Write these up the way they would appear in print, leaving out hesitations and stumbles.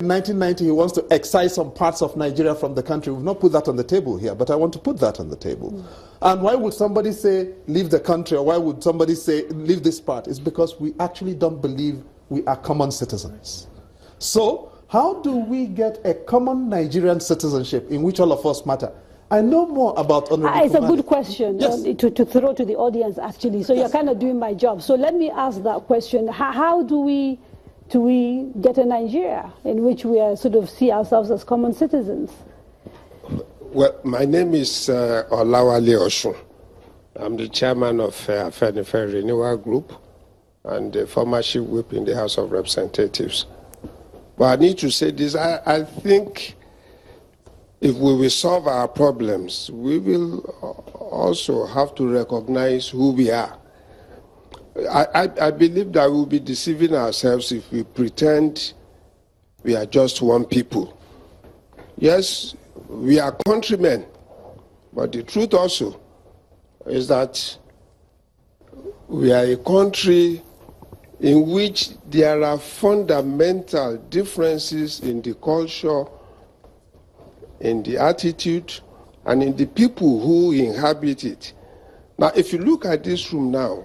in 1990 he wants to excise some parts of Nigeria from the country. We've not put that on the table here, but I want to put that on the table. And why would somebody say, leave the country, or why would somebody say, leave this part? It's because we actually don't believe we are common citizens. So, how do we get a common Nigerian citizenship in which all of us matter? I know more about Honorable It's a good question, yes, to throw to the audience, actually. So you're kind of doing my job. So let me ask that question. How do we get a Nigeria in which we are sort of see ourselves as common citizens? Well, my name is Olawale Oshun. I'm the chairman of Afenifere Renewal Group and the former chief whip in the House of Representatives. But I need to say this, I think if we will solve our problems, we will also have to recognize who we are. I believe that we'll be deceiving ourselves if we pretend we are just one people. Yes, we are countrymen, but the truth also is that we are a country in which there are fundamental differences in the culture, in the attitude, and in the people who inhabit it. Now, if you look at this room now,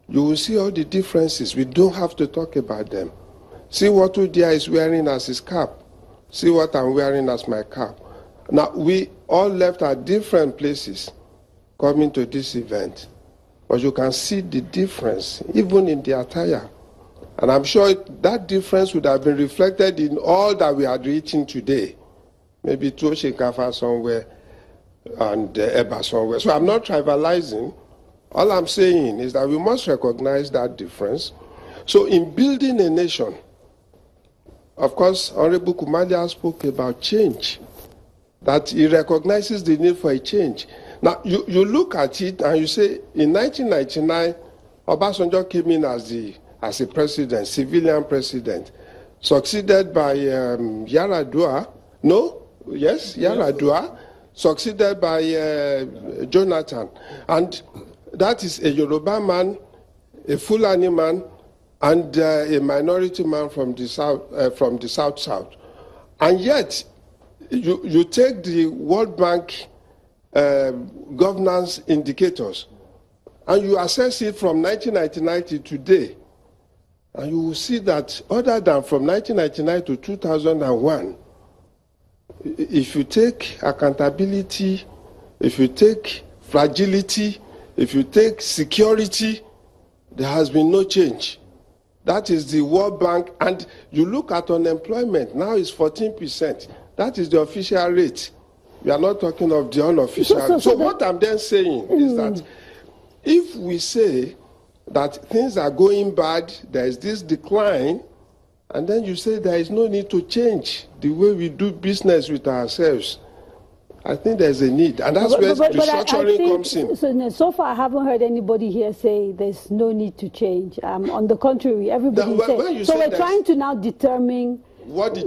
you will see all the differences. We don't have to talk about them. See what Udia is wearing as his cap. See what I'm wearing as my cap. Now, we all left at different places coming to this event. But you can see the difference, even in the attire. And I'm sure that difference would have been reflected in all that we are eating today. Maybe Toshikafa somewhere and Eba somewhere. So I'm not trivializing. All I'm saying is that we must recognize that difference. So in building a nation, of course, Honorable Kumadia spoke about change, that he recognizes the need for a change. Now, you look at it and you say, in 1999, Obasanjo came in as a president, civilian president, succeeded by Yaradua. No? Yes, Yaradua, succeeded by Jonathan. And that is a Yoruba man, a Fulani man, and a minority man from the South. And yet, you take the World Bank governance indicators, and you assess it from 1999 to today, and you will see that other than from 1999 to 2001, if you take accountability, if you take fragility, if you take security, there has been no change. That is the World Bank, and you look at unemployment, now it's 14%. That is the official rate. We are not talking of the unofficial. So what I'm then saying is that if we say that things are going bad, there is this decline, and then you say there is no need to change the way we do business with ourselves, I think there's a need, and that's where restructuring comes in. So far, I haven't heard anybody here say there's no need to change. On the contrary, everybody says. So we're trying to now determine what the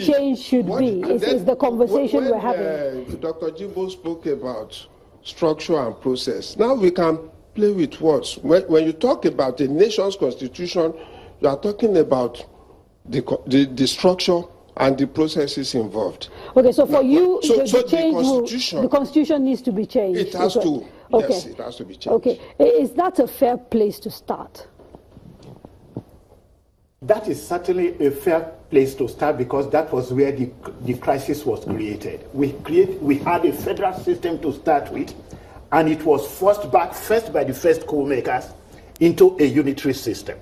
change should be. Is the conversation we're having. Dr. Jimbo spoke about structure and process. Now we can play with words. When you talk about a nation's constitution, you are talking about the structure and the processes involved. Okay, so for you, the constitution needs to be changed. It has to. Okay. Yes, it has to be changed. Okay, is that a fair place to start? That is certainly a fair place to start because that was where the crisis was created. We had a federal system to start with, and it was forced by the first co-makers into a unitary system.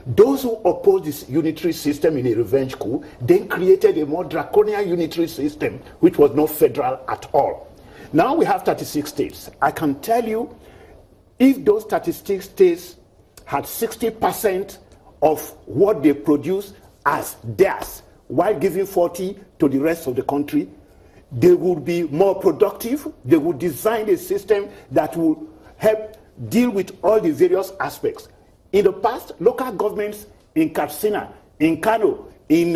Those who opposed this unitary system in a revenge coup then created a more draconian unitary system, which was not federal at all. Now we have 36 states. I can tell you, if those 36 states had 60% of what they produce as theirs, while giving 40 to the rest of the country, they would be more productive. They would design a system that will help deal with all the various aspects. In the past, local governments in Katsina, in Kano, in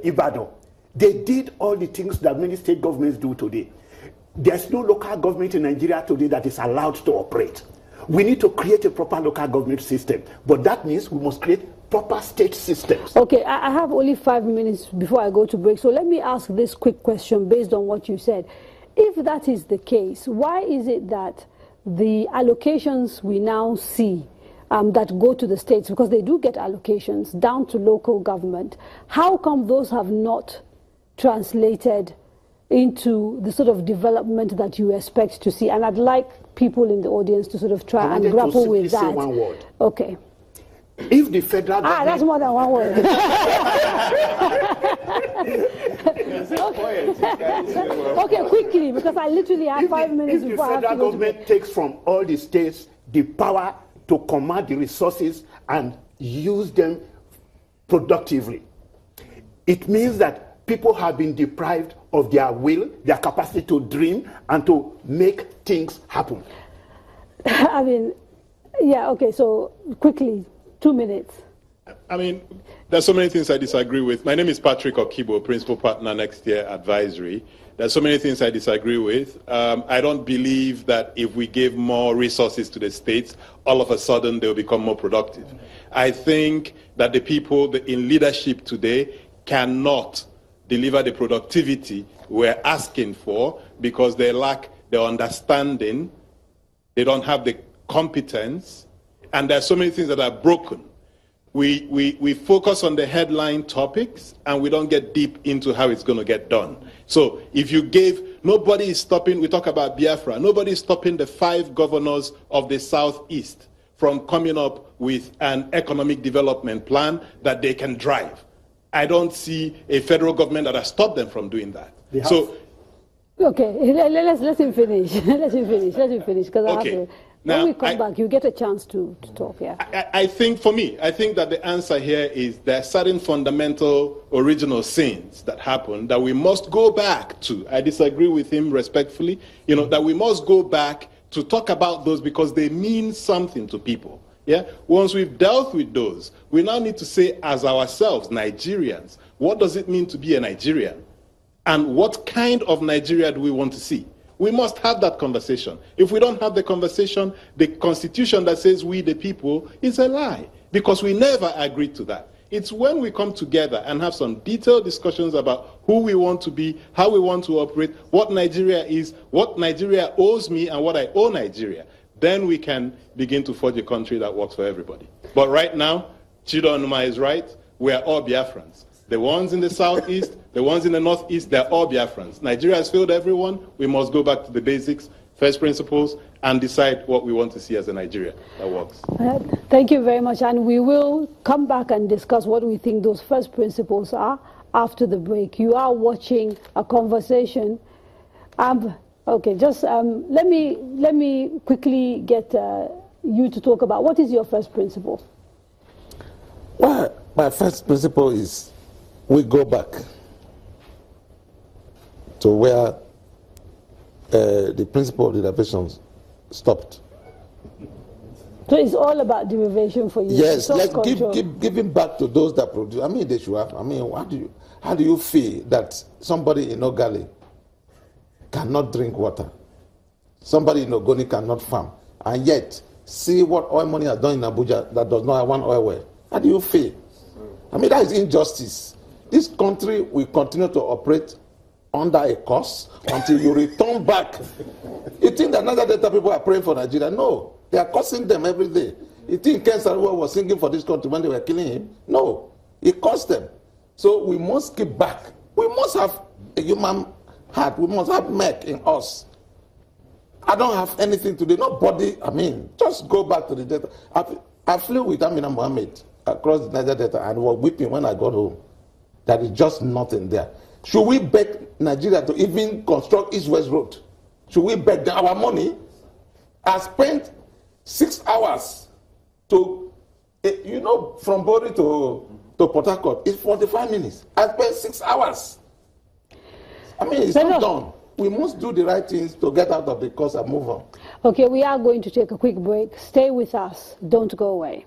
Ibadan, they did all the things that many state governments do today. There's no local government in Nigeria today that is allowed to operate. We need to create a proper local government system, but that means we must create proper state systems. Okay, I have only 5 minutes before I go to break, so let me ask this quick question based on what you said. If that is the case, why is it that the allocations we now see that go to the states, because they do get allocations down to local government, how come those have not translated into the sort of development that you expect to see? And I'd like people in the audience to sort of try and grapple with that. Say one word. Okay. If the federal government... that's more than one word. Okay, quickly, because I literally have 5 minutes before I have to go. If the federal government takes from all the states the power to command the resources and use them productively, it means that people have been deprived of their will, their capacity to dream and to make things happen. I mean, yeah, okay, so quickly, 2 minutes. I mean, there's so many things I disagree with. My name is Patrick Okibo, Principal Partner Next Year Advisory. There's so many things I disagree with. I don't believe that if we give more resources to the states, all of a sudden they'll become more productive. I think that the people in leadership today cannot deliver the productivity we're asking for because they lack the understanding, they don't have the competence, and there are so many things that are broken. We focus on the headline topics and we don't get deep into how it's going to get done. So if you nobody is stopping, we talk about Biafra, nobody is stopping the 5 governors of the Southeast from coming up with an economic development plan that they can drive. I don't see a federal government that has stopped them from doing that. So, okay, let him finish. Let him finish, because I have to... Now, when we come back, you get a chance to talk, yeah. I think that the answer here is there are certain fundamental original sins that happen that we must go back to. I disagree with him respectfully, that we must go back to talk about those because they mean something to people. Yeah. Once we've dealt with those, we now need to say as ourselves, Nigerians, what does it mean to be a Nigerian? And what kind of Nigeria do we want to see? We must have that conversation. If we don't have the conversation, the constitution that says we the people is a lie because we never agreed to that. It's when we come together and have some detailed discussions about who we want to be, how we want to operate, what Nigeria is, what Nigeria owes me and what I owe Nigeria, then we can begin to forge a country that works for everybody. But right now, Chidonuma is right, we are all Biafrans. The ones in the Southeast, the ones in the Northeast, they're all Biafrans. Nigeria has failed everyone. We must go back to the basics, first principles, and decide what we want to see as a Nigeria that works. Thank you very much. And we will come back and discuss what we think those first principles are after the break. You are watching a conversation. Okay, just let me quickly get you to talk about what is your first principle? Well, my first principle is we go back to where the principle of derivation stopped. So it's all about derivation for you. Yes, let's give it back to those that produce. I mean, they should have. I mean, how do you feel that somebody in Ogali cannot drink water, somebody in Ogoni cannot farm, and yet see what oil money has done in Abuja that does not have one oil well? How do you feel? I mean, that is injustice. This country will continue to operate under a curse until you return back. You think that another data people are praying for Nigeria? No, they are cursing them every day. You think Ken Sarua was singing for this country when they were killing him? No, he cursed them. So we must keep back. We must have a human heart. We must have Mek in us. I don't have anything to do. Nobody, I mean, just go back to the data. I flew with Amina Mohammed across the Niger Delta and was weeping when I got home. There is just nothing there. Should we beg Nigeria to even construct East-West Road? Should we beg them? Our money? I spent 6 hours to, from Bori to Port Harcourt. It's 45 minutes. I spent 6 hours. I mean, it's not done. We must do the right things to get out of the course and move on. Okay, we are going to take a quick break. Stay with us. Don't go away.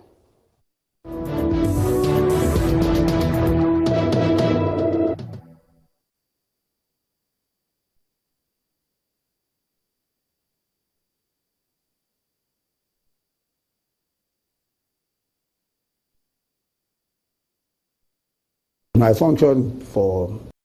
My function for